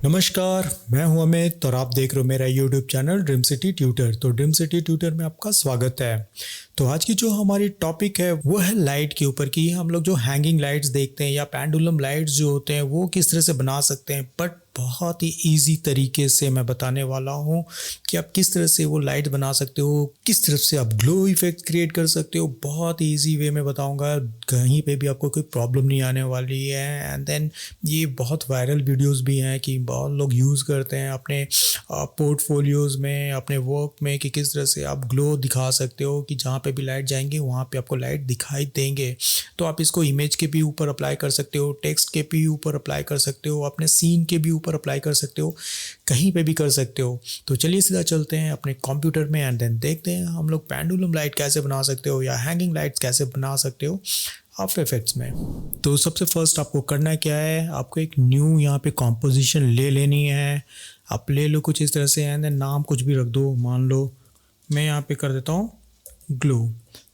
नमस्कार, मैं हूं अमित और आप देख रहे हो मेरा YouTube channel dream city tutor. तो ड्रीम सिटी ट्यूटर में आपका स्वागत है। तो आज की जो हमारी टॉपिक है वो है लाइट के ऊपर कि हम लोग जो हैंगिंग लाइट्स देखते हैं या पेंडुलम लाइट्स जो होते हैं वो किस तरह से बना सकते हैं। बट बहुत ही इजी तरीके से मैं बताने वाला हूँ कि आप किस तरह से वो लाइट बना सकते हो, किस तरह से आप ग्लो इफेक्ट क्रिएट कर सकते हो। बहुत ही ईजी वे में बताऊँगा, कहीं पे भी आपको कोई प्रॉब्लम नहीं आने वाली है। एंड देन ये बहुत वायरल वीडियोस भी हैं कि बहुत लोग यूज़ करते हैं अपने पोर्टफोलियोज़ में, अपने वर्क में, कि किस तरह से आप ग्लो दिखा सकते हो कि जहाँ पे भी लाइट जाएंगे वहाँ पे आपको लाइट दिखाई देंगे। तो आप इसको इमेज के भी ऊपर अप्लाई कर सकते हो, टेक्स्ट के भी ऊपर अप्लाई कर सकते हो, अपने सीन के भी ऊपर अप्लाई कर सकते हो, कहीं पे भी कर सकते हो। तो चलिए सीधा चलते हैं अपने कंप्यूटर में एंड देन देखते हैं हम लोग पेंडुलम लाइट कैसे बना सकते हो या हैंगिंग लाइट्स कैसे बना सकते हो आफ्टर इफेक्ट्स में। तो सबसे फर्स्ट आपको करना क्या है, आपको एक न्यू यहाँ पे कॉम्पोजिशन ले लेनी है। आप ले लो कुछ इस तरह से एंड देन नाम कुछ भी रख दो। मान लो मैं यहाँ पे कर देता हूँ ग्लो।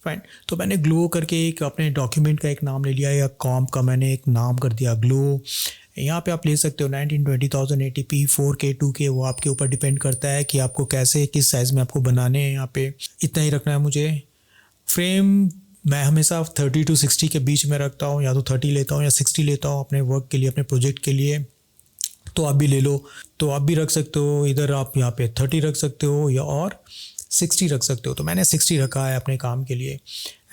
फाइन, तो मैंने ग्लो करके एक अपने डॉक्यूमेंट का एक नाम ले लिया या कॉम का मैंने एक नाम कर दिया ग्लो। यहाँ पे आप ले सकते हो 1920 4K 2K, वो आपके ऊपर डिपेंड करता है कि आपको कैसे किस साइज़ में आपको बनाने हैं। यहाँ पे इतना ही रखना है मुझे। फ्रेम मैं हमेशा 30 to 60 के बीच में रखता हूँ, या तो 30 लेता हूँ या 60 लेता हूँ अपने वर्क के लिए, अपने प्रोजेक्ट के लिए। तो आप भी ले लो, तो आप भी रख सकते हो। इधर आप यहाँ पे 30 रख सकते हो या और 60 रख सकते हो। तो मैंने 60 रखा है अपने काम के लिए।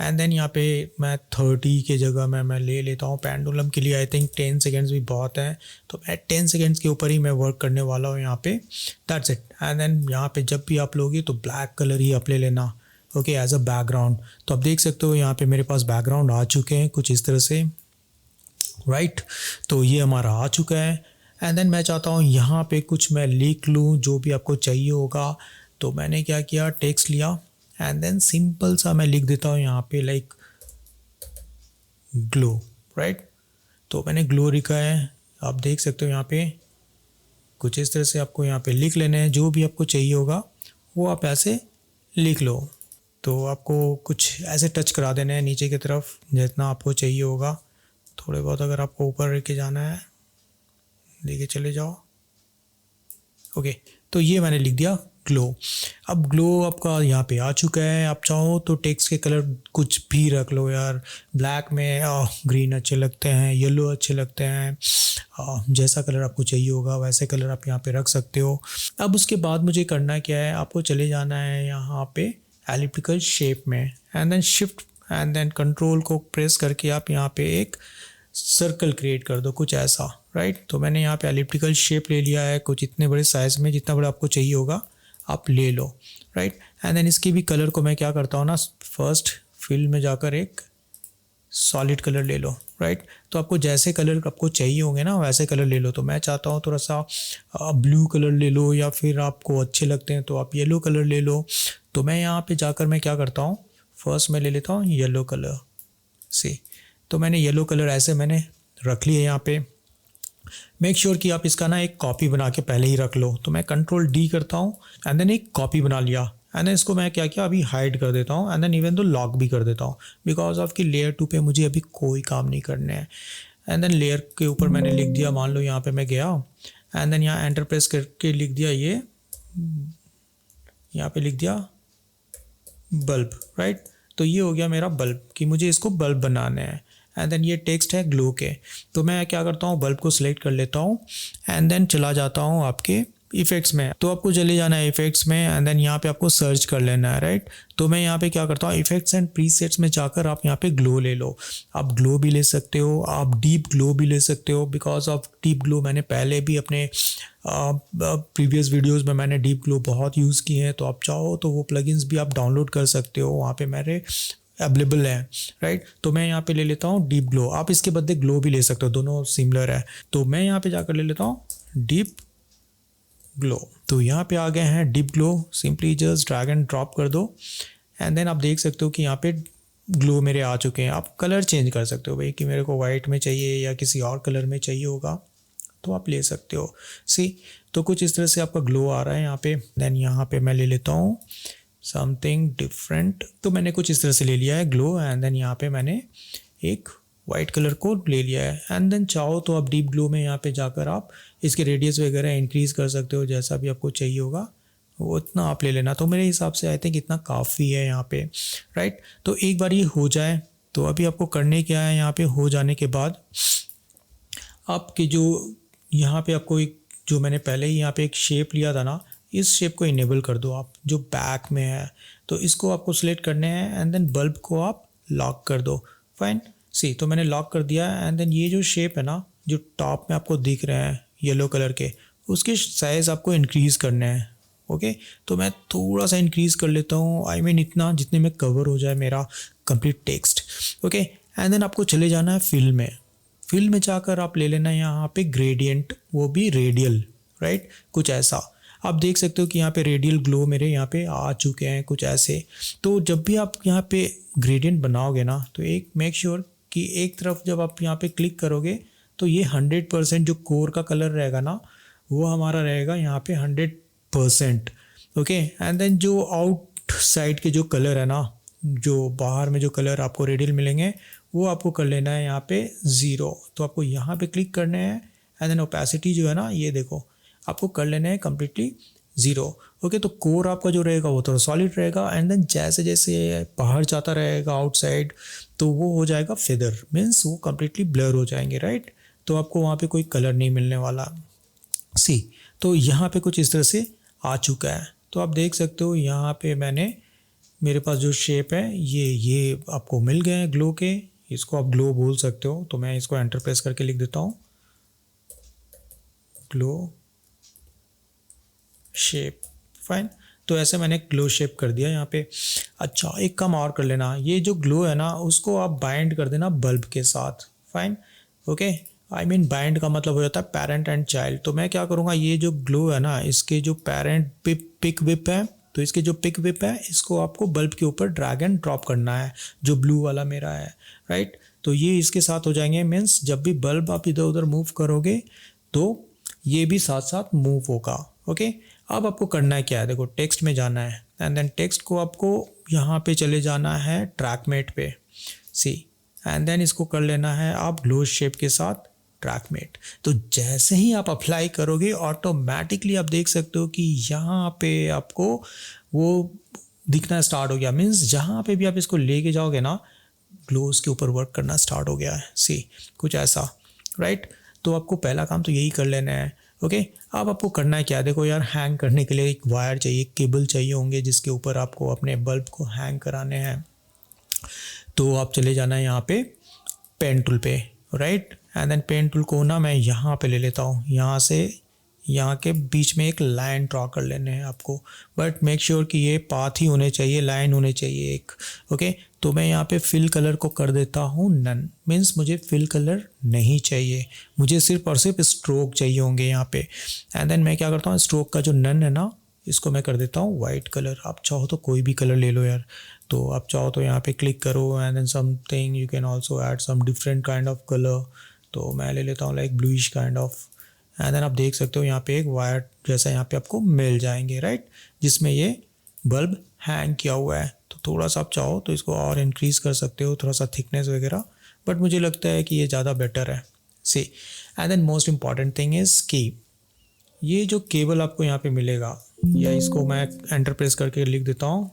एंड देन यहाँ पे मैं 30 के जगह मैं ले लेता हूँ पेंडुलम के लिए। आई थिंक 10 सेकेंड्स भी बहुत हैं, तो मैं 10 सेकेंड्स के ऊपर ही मैं वर्क करने वाला हूँ यहाँ पे। That's it. एंड देन यहाँ पे जब भी आप लोगे तो ब्लैक कलर ही आप ले लेना, ओके, एज अ बैकग्राउंड। तो आप देख सकते हो यहाँ पे मेरे पास बैकग्राउंड आ चुके हैं कुछ इस तरह से, राइट। तो ये हमारा आ चुका है। एंड देन मैं चाहता हूँ यहाँ पे कुछ मैं लिख लूँ जो भी आपको चाहिए होगा। तो मैंने क्या किया, टेक्स्ट लिया एंड देन सिंपल सा मैं लिख देता हूँ यहाँ पे लाइक ग्लो, राइट। तो मैंने ग्लो लिखा है, आप देख सकते हो यहाँ पे कुछ इस तरह से आपको यहाँ पे लिख लेना है। जो भी आपको चाहिए होगा वो आप ऐसे लिख लो। तो आपको कुछ ऐसे टच करा देना है नीचे की तरफ जितना आपको चाहिए होगा। थोड़े बहुत अगर आपको ऊपर लेके जाना है लेके चले जाओ, ओके। तो ये मैंने लिख दिया ग्लो। अब ग्लो आपका यहाँ पे आ चुका है। आप चाहो तो टेक्स्ट के कलर कुछ भी रख लो यार। ब्लैक में ग्रीन अच्छे लगते हैं, येलो अच्छे लगते हैं, जैसा कलर आपको चाहिए होगा वैसे कलर आप यहाँ पे रख सकते हो। अब उसके बाद मुझे करना क्या है, आपको चले जाना है यहाँ पे एलिप्टिकल शेप में and then shift and then control को प्रेस करके आप यहाँ पे एक सर्कल क्रिएट कर दो कुछ ऐसा, राइट। तो मैंने यहाँ पे एलिप्टिकल शेप ले लिया है कुछ इतने बड़े साइज़ में, जितना बड़ा आपको चाहिए होगा आप ले लो, राइट। एंड देन इसके भी कलर को मैं क्या करता हूँ ना, फर्स्ट फिल में जाकर एक सॉलिड कलर ले लो, राइट। तो आपको जैसे कलर आपको चाहिए होंगे ना वैसे कलर ले लो। तो मैं चाहता हूँ थोड़ा सा ब्लू कलर ले लो, या फिर आपको अच्छे लगते हैं तो आप येलो कलर ले लो। तो मैं यहाँ पे जाकर मैं क्या करता हूँ, फर्स्ट मैं ले लेता हूँ येलो कलर से। तो मैंने येलो कलर ऐसे मैंने रख लिया यहाँ पे। मेक श्योर कि आप इसका ना एक कॉपी बना के पहले ही रख लो। तो मैं कंट्रोल डी करता हूँ एंड देन एक कॉपी बना लिया एंड देन इसको मैं क्या किया अभी हाइड कर देता हूँ एंड देन इवन तो लॉक भी कर देता हूँ, बिकॉज ऑफ कि लेयर 2 पे मुझे अभी कोई काम नहीं करने हैं। एंड देन लेयर के ऊपर मैंने लिख दिया, मान लो यहाँ पे मैं गया एंड देन यहाँ एंटर प्रेस करके लिख दिया, ये यहाँ पे लिख दिया बल्ब, राइट। तो ये हो गया मेरा बल्ब कि मुझे इसको बल्ब बनाना है। एंड देन ये टेक्स्ट है ग्लो के। तो मैं क्या करता हूँ, बल्ब को सिलेक्ट कर लेता हूँ एंड देन चला जाता हूँ आपके इफेक्ट्स में। तो आपको चले जाना है इफेक्ट्स में एंड देन यहाँ पे आपको सर्च कर लेना है, राइट। तो मैं यहाँ पे क्या करता हूँ, इफेक्ट्स एंड प्रीसेट्स में जाकर आप यहाँ पे ग्लो ले लो। आप ग्लो भी ले सकते हो, आप डीप ग्लो भी ले सकते हो, बिकॉज ऑफ डीप ग्लो मैंने पहले भी अपने प्रीवियस वीडियोस में मैंने डीप ग्लो बहुत यूज़ किए हैं। तो आप चाहो तो वो प्लगइन्स भी आप डाउनलोड कर सकते हो, वहाँ पे मेरे अवेलेबल है, राइट। तो मैं यहाँ पे ले लेता हूँ डीप ग्लो। आप इसके बदले ग्लो भी ले सकते हो, दोनों सिमिलर है। तो मैं यहाँ पे जाकर ले लेता हूँ डीप ग्लो। तो यहाँ पे आ गए हैं deep glow. Simply just drag and drop कर दो एंड देन आप देख सकते हो कि यहाँ पे ग्लो मेरे आ चुके हैं। आप कलर चेंज कर सकते हो भाई, कि मेरे को वाइट में चाहिए या किसी और कलर में चाहिए होगा तो आप ले सकते हो। सी, तो कुछ इस तरह से आपका ग्लो आ रहा है यहाँ पे। देन यहाँ पे मैं ले लेता हूँ समथिंग डिफरेंट। तो मैंने कुछ इस तरह से ले लिया है ग्लो एंड देन यहाँ पे मैंने एक वाइट कलर को ले लिया है। एंड देन चाहो तो आप डीप ग्लो में यहाँ पे जाकर आप इसके रेडियस वगैरह इंक्रीज़ कर सकते हो, जैसा भी आपको चाहिए होगा वो इतना आप ले लेना। तो मेरे हिसाब से आई थिंक इतना काफ़ी है यहाँ पे, राइट। तो एक बार ये हो जाए तो अभी आपको करने क्या है, यहाँ पे हो जाने के बाद आपके जो यहाँ पे आपको एक जो मैंने पहले ही यहाँ पे एक शेप लिया था ना, इस शेप को इनेबल कर दो आप, जो बैक में है। तो इसको आपको सिलेक्ट करने हैं एंड देन बल्ब को आप लॉक कर दो। फाइन, सी तो मैंने लॉक कर दिया एंड देन ये जो शेप है ना, जो टॉप में आपको दिख रहे हैं येलो कलर के, उसके साइज़ आपको इंक्रीज़ करने हैं। ओके, तो मैं थोड़ा सा इंक्रीज़ कर लेता हूँ, आई मीन इतना जितने में कवर हो जाए मेरा complete text. Okay, and then आपको चले जाना है फिल में। फिल में जाकर आप ले लेना यहाँ पे ग्रेडियंट, वो भी रेडियल, राइट, कुछ ऐसा। आप देख सकते हो कि यहाँ पे रेडियल ग्लो मेरे यहाँ पे आ चुके हैं कुछ ऐसे। तो जब भी आप यहाँ पे ग्रेडियंट बनाओगे ना, तो एक मेक श्योर कि एक तरफ जब आप यहाँ पे क्लिक करोगे तो ये 100% जो कोर का कलर रहेगा ना, वो हमारा रहेगा यहाँ पे 100%। ओके, एंड देन जो आउट साइड के जो कलर है ना, जो बाहर में जो कलर आपको रेडियल मिलेंगे, वो आपको कर लेना है यहाँ पे 0। तो आपको यहाँ पे क्लिक करने हैं एंड देन ओपेसिटी जो है ना, ये देखो आपको कर लेना है कम्प्लीटली 0। ओके, तो कोर आपका जो रहेगा वो थोड़ा सॉलिड रहेगा एंड देन जैसे जैसे बाहर जाता रहेगा आउटसाइड, तो वो हो जाएगा फेदर, मीन्स वो कम्प्लीटली ब्लर हो जाएंगे, राइट। तो आपको वहाँ पे कोई कलर नहीं मिलने वाला। सी, तो यहाँ पे कुछ इस तरह से आ चुका है। तो आप देख सकते हो यहाँ पे मेरे पास जो शेप है ये आपको मिल गए हैं ग्लो के। इसको आप ग्लो बोल सकते हो। तो मैं इसको एंटर प्रेस करके लिख देता हूँ, ग्लो शेप। फाइन, तो ऐसे मैंने ग्लो शेप कर दिया यहाँ पे। अच्छा, एक काम और कर लेना, ये जो ग्लो है ना, उसको आप बाइंड कर देना बल्ब के साथ। Fine, okay, I mean bind का मतलब हो जाता है पेरेंट एंड चाइल्ड। तो मैं क्या करूँगा, ये जो ग्लो है ना, इसके जो पेरेंट पिक विप है, तो इसके जो पिक विप है, इसको आपको बल्ब के ऊपर ड्रैग एंड ड्रॉप करना है, जो ब्लू वाला मेरा है, राइट। तो ये इसके साथ हो जाएंगे, मीन्स जब भी बल्ब आप इधर उधर मूव करोगे तो ये भी साथ साथ मूव होगा। ओके, अब आपको करना है क्या है, देखो टेक्स्ट में जाना है एंड देन टेक्स्ट को आपको यहाँ पे चले जाना है ट्रैकमेट पे, सी, एंड देन इसको कर लेना है आप ग्लो शेप के साथ ट्रैकमेट। तो जैसे ही आप अप्लाई करोगे ऑटोमेटिकली आप देख सकते हो कि यहाँ पे आपको वो दिखना स्टार्ट हो गया, मीन्स जहाँ पे भी आप इसको लेके जाओगे ना, ग्लोस के ऊपर वर्क करना स्टार्ट हो गया है। सी, कुछ ऐसा, राइट। तो आपको पहला काम तो यही कर लेना है। ओके, अब आपको करना है क्या, देखो यार, हैंग करने के लिए एक वायर चाहिए, केबल चाहिए होंगे जिसके ऊपर आपको अपने बल्ब को हैंग कराने हैं। तो आप चले जाना है यहाँ पे पेन टूल पे, right, and then pen tool को ना मैं यहाँ पे ले लेता हूँ, यहाँ से यहाँ के बीच में एक लाइन ड्रॉ कर लेने हैं आपको, बट मेक श्योर कि ये पाथ ही होने चाहिए, लाइन होने चाहिए एक। ओके, तो मैं यहाँ पे फिल कलर को कर देता हूँ नन, मीन्स मुझे फिल कलर नहीं चाहिए, मुझे सिर्फ और सिर्फ स्ट्रोक चाहिए होंगे यहाँ पे। एंड देन मैं क्या करता हूँ, स्ट्रोक का जो नन है ना, इसको मैं कर देता हूँ वाइट कलर। आप चाहो तो कोई भी कलर ले लो यार, तो आप चाहो तो यहाँ पे क्लिक करो and then something you can also add some different kind of colour. तो मैं ले लेता हूँ like bluish kind of, and then आप देख सकते हो यहाँ पे एक वायर जैसा यहाँ पे आपको मिल जाएंगे, राइट, जिसमें ये बल्ब हैंग किया हुआ है। तो थोड़ा सा आप चाहो तो इसको और इंक्रीज़ कर सकते हो, थोड़ा सा थिकनेस वगैरह, बट मुझे लगता है कि ये ज़्यादा बेटर है। See, and then most important thing is की ये जो केबल आपको यहाँ पे मिलेगा, या इसको मैं एंटर प्रेस करके लिख देता हूँ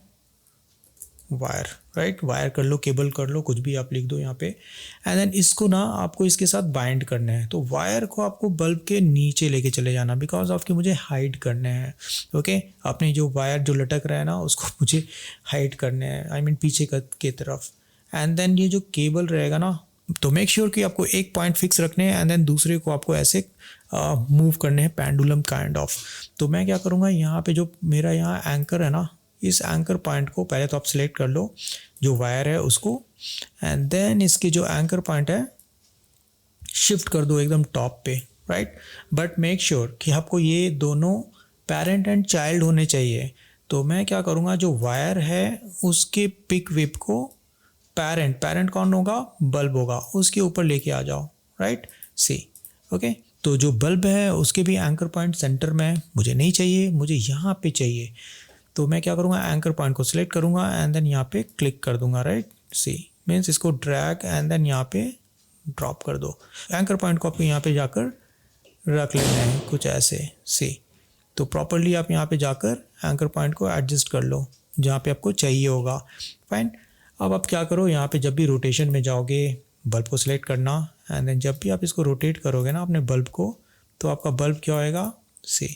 वायर, राइट, वायर कर लो, केबल कर लो, कुछ भी आप लिख दो यहाँ पे। एंड देन इसको ना आपको इसके साथ बाइंड करना है। तो वायर को आपको बल्ब के नीचे लेके चले जाना, बिकॉज ऑफ कि मुझे हाइड करने हैं। ओके, अपने जो वायर जो लटक रहा है ना, उसको मुझे हाइड करने हैं, आई मीन पीछे के तरफ। एंड देन ये जो केबल रहेगा ना, तो मेक श्योर कि आपको एक पॉइंट फिक्स रखने हैं एंड देन दूसरे को आपको ऐसे मूव करने हैं, पेंडुलम काइंड ऑफ। तो मैं क्या करूँगा, यहाँ पे जो मेरा यहाँ एंकर है ना, इस एंकर पॉइंट को पहले तो आप सिलेक्ट कर लो, जो वायर है उसको, एंड देन इसके जो एंकर पॉइंट है शिफ्ट कर दो एकदम टॉप पे, राइट। बट मेक श्योर कि आपको ये दोनों पेरेंट एंड चाइल्ड होने चाहिए। तो मैं क्या करूँगा, जो वायर है उसके पिक विप को पेरेंट कौन होगा, बल्ब होगा, उसके ऊपर लेके आ जाओ, राइट, सी। ओके, तो जो बल्ब है उसके भी एंकर पॉइंट सेंटर में मुझे नहीं चाहिए, मुझे यहाँ पे चाहिए। तो मैं क्या करूँगा, एंकर पॉइंट को सिलेक्ट करूँगा एंड देन यहाँ पे क्लिक कर दूंगा, राइट, सी, मीन्स इसको ड्रैग एंड देन यहाँ पे ड्रॉप कर दो। एंकर पॉइंट को आपको यहाँ पे जाकर रख लेना है कुछ ऐसे सी। तो प्रॉपरली आप यहाँ पे जाकर एंकर पॉइंट को एडजस्ट कर लो जहाँ पे आपको चाहिए होगा। फाइन। अब आप क्या करो, यहाँ पे जब भी रोटेशन में जाओगे बल्ब को सिलेक्ट करना, एंड देन जब भी आप इसको रोटेट करोगे ना अपने बल्ब को, तो आपका बल्ब क्या होएगा सी,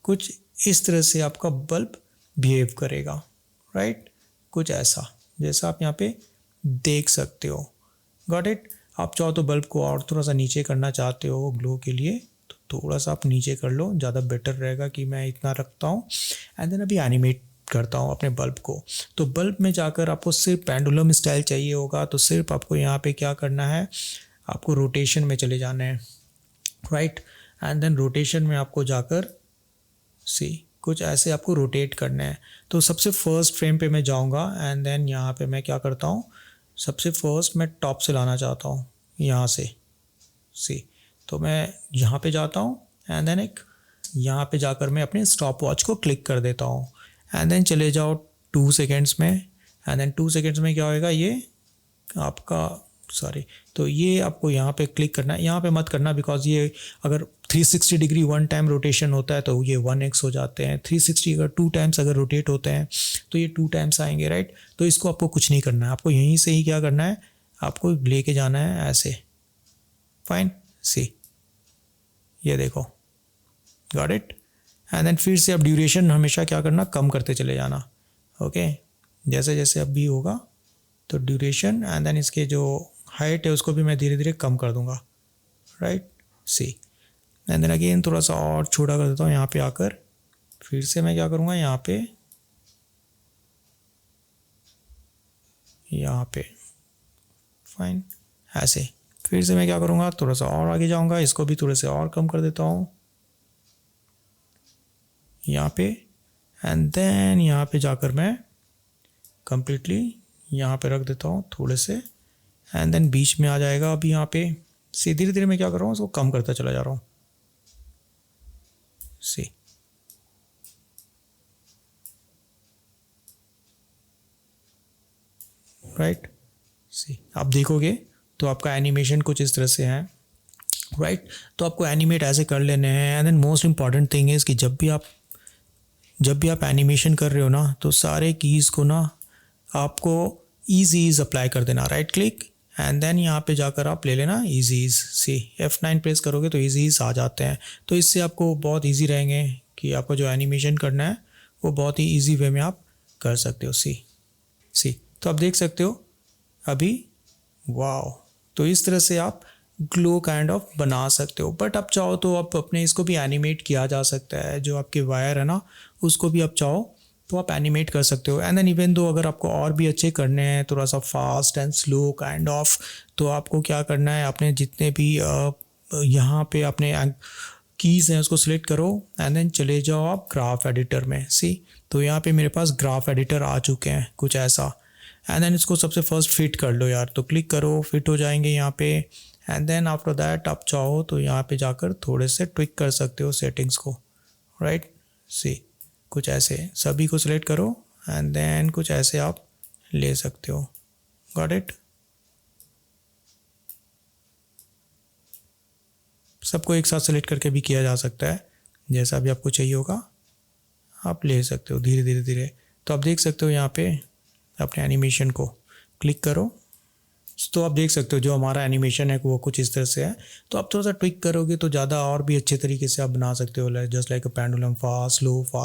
कुछ इस तरह से आपका बल्ब बिहेव करेगा, राइट। कुछ ऐसा जैसा आप यहाँ पे देख सकते हो। Got it. आप चाहो तो बल्ब को और थोड़ा सा नीचे करना चाहते हो ग्लो के लिए, तो थोड़ा सा आप नीचे कर लो, ज़्यादा बेटर रहेगा कि मैं इतना रखता हूँ। एंड देन अभी एनिमेट करता हूँ अपने बल्ब को। तो बल्ब में जाकर आपको सिर्फ पेंडुलम स्टाइल चाहिए होगा, तो सिर्फ आपको यहाँ पे क्या करना है, आपको रोटेशन में चले जाना है, राइट। एंड देन रोटेशन में आपको जाकर सी कुछ ऐसे आपको रोटेट करना है। तो सबसे फर्स्ट फ्रेम पे मैं जाऊँगा, एंड देन यहाँ पे मैं क्या करता हूँ, सबसे फर्स्ट मैं टॉप से लाना चाहता हूँ यहाँ से सी। तो मैं यहाँ पे जाता हूँ, एंड देन एक यहाँ पे जाकर मैं अपने स्टॉप वॉच को क्लिक कर देता हूँ, एंड देन चले जाओ 2 सेकेंड्स में। एंड देन 2 सेकेंड्स में क्या होएगा, ये आपका सॉरी, तो ये आपको यहाँ पे क्लिक करना है। यहाँ पे मत करना, बिकॉज ये अगर 360 डिग्री 1 टाइम रोटेशन होता है तो ये 1x हो जाते हैं। 360 अगर 2 टाइम्स अगर रोटेट होते हैं तो ये 2 टाइम्स आएंगे, राइट। तो इसको आपको कुछ नहीं करना है, आपको यहीं से ही क्या करना है, आपको लेके जाना है ऐसे। फाइन सी, ये देखो, गॉट इट। एंड देन फिर से अब ड्यूरेशन हमेशा क्या करना, कम करते चले जाना, ओके। जैसे जैसे अब भी होगा तो ड्यूरेशन, एंड देन इसके जो हाइट है उसको भी मैं धीरे धीरे कम कर दूंगा, right see. And then again थोड़ा सा और छोटा कर देता हूँ यहाँ पे आकर। फिर से मैं क्या करूँगा, यहाँ पे फाइन ऐसे। फिर से मैं क्या करूँगा, थोड़ा सा और आगे जाऊँगा, इसको भी थोड़े से और कम कर देता हूँ यहाँ पे। एंड देन यहाँ पे जाकर मैं कंप्लीटली यहाँ पे रख देता हूँ थोड़े से, एंड देन बीच में आ जाएगा। अभी यहाँ पे से धीरे धीरे मैं क्या कर रहा हूँ, इसको कम करता चला जा रहा हूँ सी। राइट सी, आप देखोगे तो आपका एनिमेशन कुछ इस तरह से है, राइट। तो आपको एनिमेट ऐसे कर लेने हैं। And then most important thing is कि जब भी आप एनिमेशन कर रहे हो ना, तो सारे कीज़ को ना आपको ईज़ अप्लाई कर देना, राइट क्लिक, एंड देन यहाँ पे जाकर आप ले लेना ईज़ सी। F9 प्रेस करोगे तो ईज़ आ जाते हैं। तो इससे आपको बहुत ईजी रहेंगे कि आपको जो एनिमेशन करना है वो बहुत ही ईजी वे में आप कर सकते हो सी। तो आप देख सकते हो अभी, वाओ। तो इस तरह से आप ग्लो काइंड ऑफ बना सकते हो। बट आप चाहो तो आप अपने इसको भी एनिमेट किया जा सकता है, जो आपके वायर है ना उसको भी आप चाहो तो आप एनिमेट कर सकते हो। एंड देन इवन दो अगर आपको और भी अच्छे करने हैं, थोड़ा सा fast and slow kind of, तो आपको क्या करना है, अपने जितने भी यहाँ पे अपने कीज़ हैं उसको सिलेक्ट करो, एंड देन चले जाओ आप ग्राफ एडिटर में सी। तो यहाँ पे मेरे पास ग्राफ एडिटर आ चुके हैं कुछ ऐसा। एंड देन इसको सबसे फर्स्ट फिट कर लो यार, तो क्लिक करो, फिट हो जाएंगे यहाँ पे। एंड देन आफ्टर दैट आप चाहो तो यहाँ पे जाकर थोड़े से ट्विक कर सकते हो सेटिंग्स को, राइट सी। कुछ ऐसे सभी को सिलेक्ट करो, एंड देन कुछ ऐसे आप ले सकते हो, गॉट इट। सबको एक साथ सेलेक्ट करके भी किया जा सकता है, जैसा भी आपको चाहिए होगा आप ले सकते हो धीरे धीरे। तो आप देख सकते हो यहाँ पे अपने एनिमेशन को क्लिक करो, तो आप देख सकते हो जो हमारा एनिमेशन है वो कुछ इस तरह से है। तो आप थोड़ा सा ट्विक करोगे तो ज़्यादा और भी अच्छे तरीके से आप बना सकते हो, just like a pendulum, fast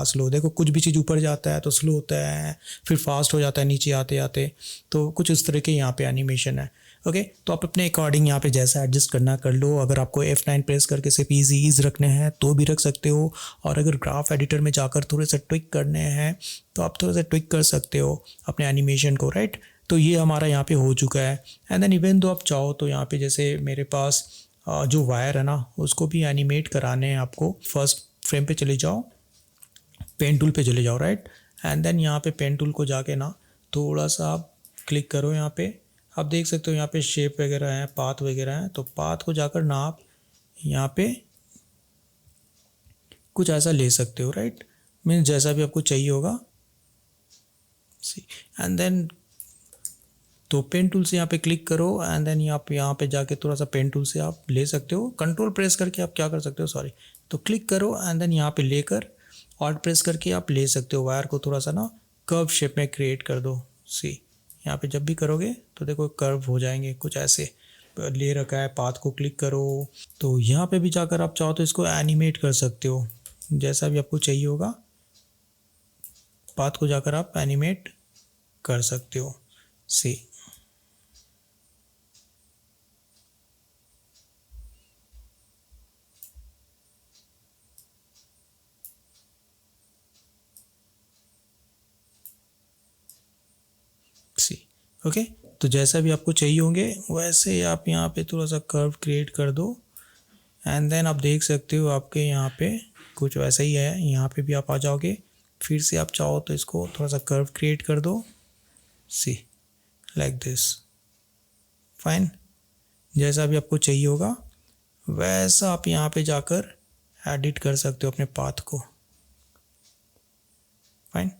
slow. देखो कुछ भी चीज़ ऊपर जाता है तो स्लो होता है, फिर फास्ट हो जाता है नीचे आते आते। तो कुछ इस तरह के यहाँ पे एनिमेशन है, ओके। तो आप अपने अकॉर्डिंग यहाँ पे जैसा एडजस्ट करना कर लो। अगर आपको F9 प्रेस करके सिर्फ ईज़ रखने हैं तो भी रख सकते हो, और अगर ग्राफ एडिटर में जाकर थोड़े से ट्विक करने हैं तो आप थोड़ा सा ट्विक कर सकते हो अपने एनिमेशन को, राइट। तो ये हमारा यहाँ पे हो चुका है। एंड देन इवन दो आप चाहो तो यहाँ पे जैसे मेरे पास जो वायर है ना उसको भी एनिमेट कराने हैं आपको। फर्स्ट फ्रेम पे चले जाओ, पेन टूल पे चले जाओ, राइट। एंड देन यहाँ पे पेन टूल को जाके ना थोड़ा सा आप क्लिक करो। यहाँ पे आप देख सकते हो यहाँ पे शेप वगैरह है, पाथ वगैरह है। तो पाथ को जाकर ना आप यहाँ पे कुछ ऐसा ले सकते हो, राइट। मीन्स जैसा भी आपको चाहिए होगा सी। एंड देन तो पेन टूल से यहाँ पे क्लिक करो एंड देन आप यहाँ पे जाके थोड़ा सा पेन टूल से आप ले सकते हो, कंट्रोल प्रेस करके आप क्या कर सकते हो, सॉरी, तो क्लिक करो एंड देन यहाँ पे लेकर ऑल्ट प्रेस करके आप ले सकते हो। वायर को थोड़ा सा ना कर्व शेप में क्रिएट कर दो। सी यहाँ पे जब भी करोगे तो देखो कर्व हो जाएंगे कुछ ऐसे ले रखा है। पाथ को क्लिक करो, तो यहाँ पे भी जाकर आप चाहो तो इसको एनिमेट कर सकते हो, जैसा भी आपको चाहिए होगा पाथ को जाकर आप एनिमेट कर सकते हो। सी ओके, तो जैसा भी आपको चाहिए होंगे वैसे आप यहाँ पे थोड़ा सा कर्व क्रिएट कर दो एंड देन आप देख सकते हो आपके यहाँ पे कुछ वैसा ही है। यहाँ पे भी आप आ जाओगे, फिर से आप चाहो तो इसको थोड़ा सा कर्व क्रिएट कर दो। सी लाइक दिस, फाइन। जैसा भी आपको चाहिए होगा वैसा आप यहाँ पे जाकर एडिट कर सकते हो अपने पाथ को, फाइन।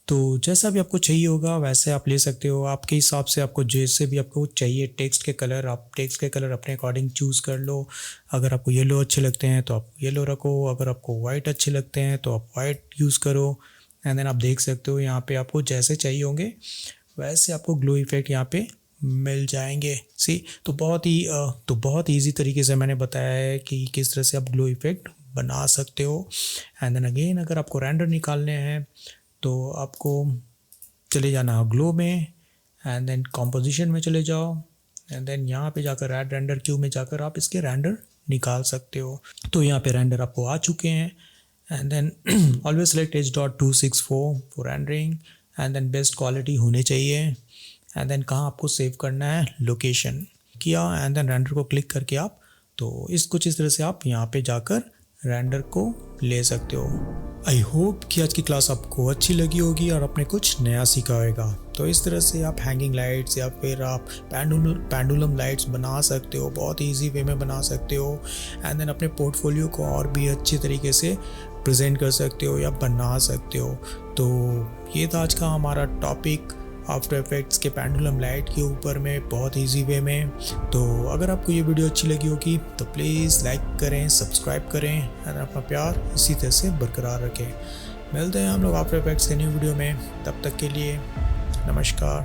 तो जैसा भी आपको चाहिए होगा वैसे आप ले सकते हो, आपके हिसाब से आपको जैसे भी आपको चाहिए टेक्स्ट के कलर, आप टेक्स्ट के कलर अपने अकॉर्डिंग चूज़ कर लो। अगर आपको येलो अच्छे लगते हैं तो आप येलो रखो, अगर आपको वाइट अच्छे लगते हैं तो आप वाइट यूज़ करो एंड देन आप देख सकते हो यहाँ पे आपको जैसे चाहिए होंगे वैसे आपको ग्लो इफेक्ट यहाँ पे मिल जाएंगे। सी तो बहुत ईजी तरीके से मैंने बताया है कि किस तरह से आप ग्लो इफेक्ट बना सकते हो। एंड देन अगेन अगर आपको रेंडर निकालने हैं तो आपको चले जाना ग्लो में एंड देन कॉम्पोजिशन में चले जाओ एंड देन यहाँ पे जाकर ऐड रेंडर क्यू में जाकर आप इसके रेंडर निकाल सकते हो। तो यहाँ पे रेंडर आपको आ चुके हैं and then always select H.264 for rendering and then best quality होने चाहिए एंड देन कहाँ आपको सेव करना है, लोकेशन किया एंड देन रेंडर को क्लिक करके आप तो इस तरह से आप यहाँ पे जाकर रेंडर को ले सकते हो। आई होप कि आज की क्लास आपको अच्छी लगी होगी और आपने कुछ नया सीखा होगा। तो इस तरह से आप हैंगिंग लाइट्स या फिर आप पेंडुलम लाइट्स बना सकते हो, बहुत इजी वे में बना सकते हो एंड देन अपने पोर्टफोलियो को और भी अच्छे तरीके से प्रेजेंट कर सकते हो या बना सकते हो। तो ये था आज का हमारा टॉपिक आफ्टर इफेक्ट्स के पेंडुलम लाइट के ऊपर में बहुत इजी वे में। तो अगर आपको ये वीडियो अच्छी लगी होगी तो प्लीज़ लाइक करें, सब्सक्राइब करें और अपना प्यार इसी तरह से बरकरार रखें। मिलते हैं हम लोग आफ्टर इफेक्ट्स के न्यू वीडियो में, तब तक के लिए नमस्कार,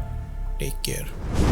टेक केयर।